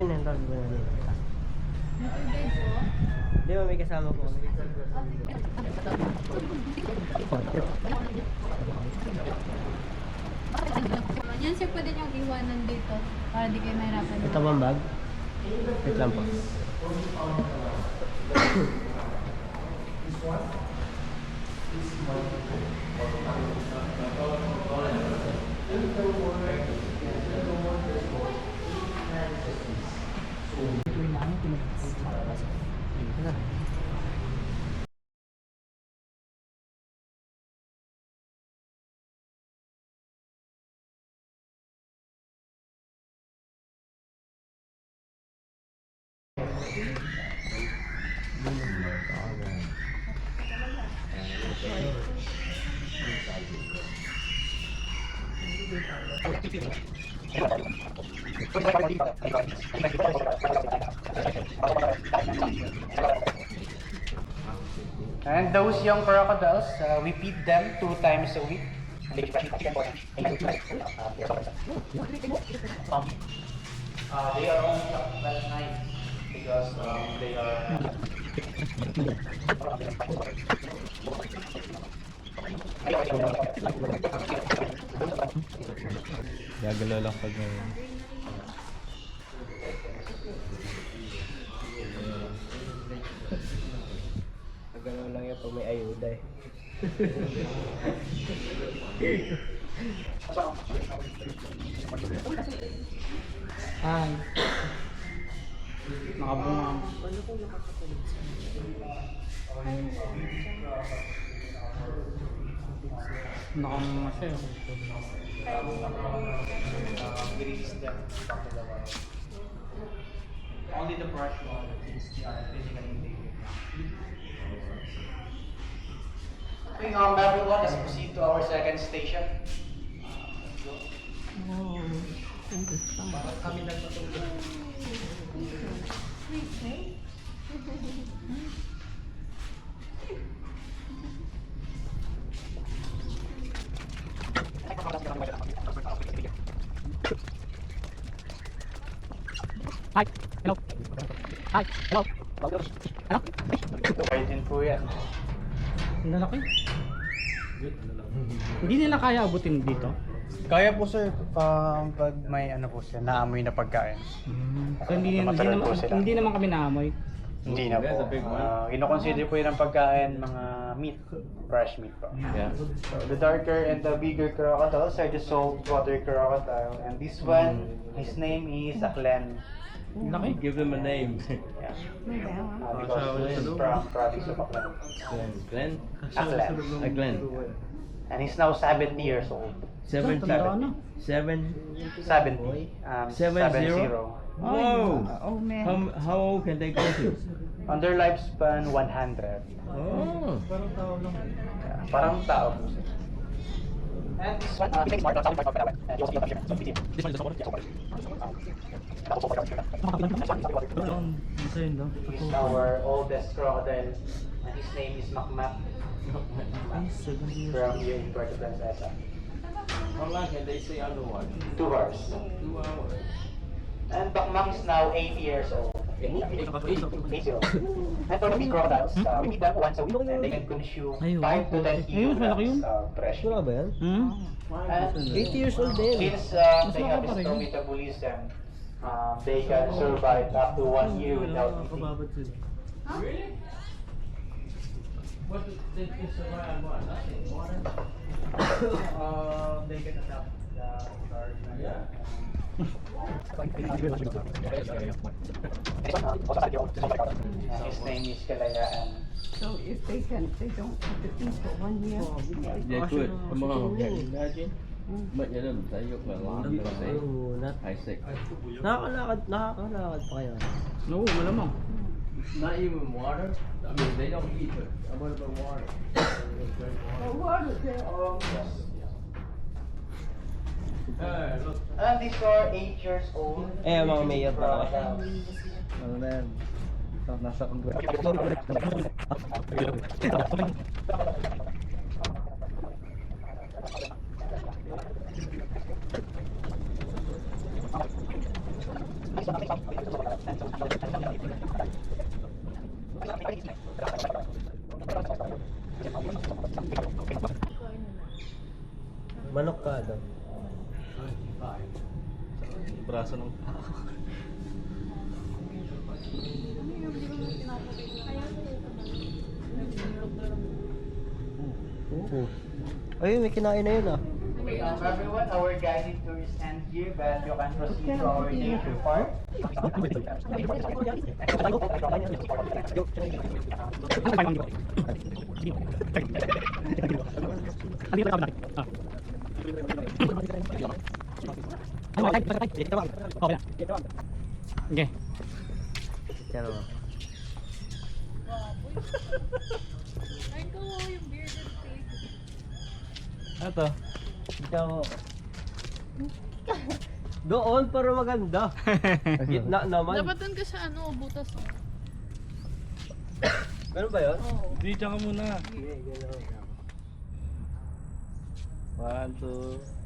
Di ba may kasama ko kami? Yan sir, pwede niyong iwanan dito para di kayo mahirapan. Ito bang bag? Wait lang po. And those young crocodiles, we feed them 2 times a week. They are only up at night because they are. Gagalaw lang pag ngayon. Gano'n lang yan pag may ayuda eh. Ay. Nakabunga. Nakabunga siya. Release them back to the wild. Only the brush one is physically endangered now. Okay, everyone, let's proceed to our second station. Kami nagpatulog. Hi. Hello. Hi. Hello. Ano? Kaya din po yan. Ang lalaki. Hindi nila kaya abutin dito. Kaya po sir, pag may ano po siya, naamoy na pagkain. So hindi naman kami naamoy. Hindi na po. Ino-consider po yun ang pagkain, mga meat, fresh meat po. Yeah. So the darker and the bigger crocodiles are the saltwater crocodile. And this one, his name is Aklen. Laki. Give them a name. Yeah. Because this is from province of Aklan. Glenn? Aklan. Glenn. And he's now 70 years old. 70. Tanda na. 70. 70? Whoa! Oh man. How old can they go to? On their lifespan, 100. Oh. Yeah, parang tao po siya. And this one, takes more than 1,500 per hour. And you also need a here. So, this one is the solar. He's our oldest crocodile. And his name is Makmak. From here in Puerto Princesa. How long can they stay underwater? 2 hours. 2 hours. And Bakmak is now 8 years old. 8 years old. And for the big crocodiles, we feed them once a week and they can consume 5 to 10 kilograms of fresh Wala meat. ba yan? And 80 years old din. since they have a strong metabolism, they can survive up to 1 year without eating. Really? What did they survive on? Nothing. Water? They can adapt the dark. Yeah. His name is Kalayaan. So if they don't have to eat for 1 year, They could. Come on. Can you imagine? But you know, they look like a lot of Ayunat. Isaac. Nakakalakad pa kayo. No, malamang. Not even water. I mean, they don't eat, but what about water? Look. And these are 8 years old. Eh, mga mayor pa kayo. Ano na yan? Nasa Crocodiles. Manok ka daw. Braso ng Oo. Ayun, may kinain na yun ah. Okay, everyone, our guided tours end here, but you can proceed to our nature park. Okay. Pero, Ay, ko yung bearded pig. Ano to? ikaw... Doon para maganda. Gitna naman. Dapat doon ka sa ano, butas. Meron ba yun? Oo. Di, tsaka muna. Sige, gano'n. 1, 2.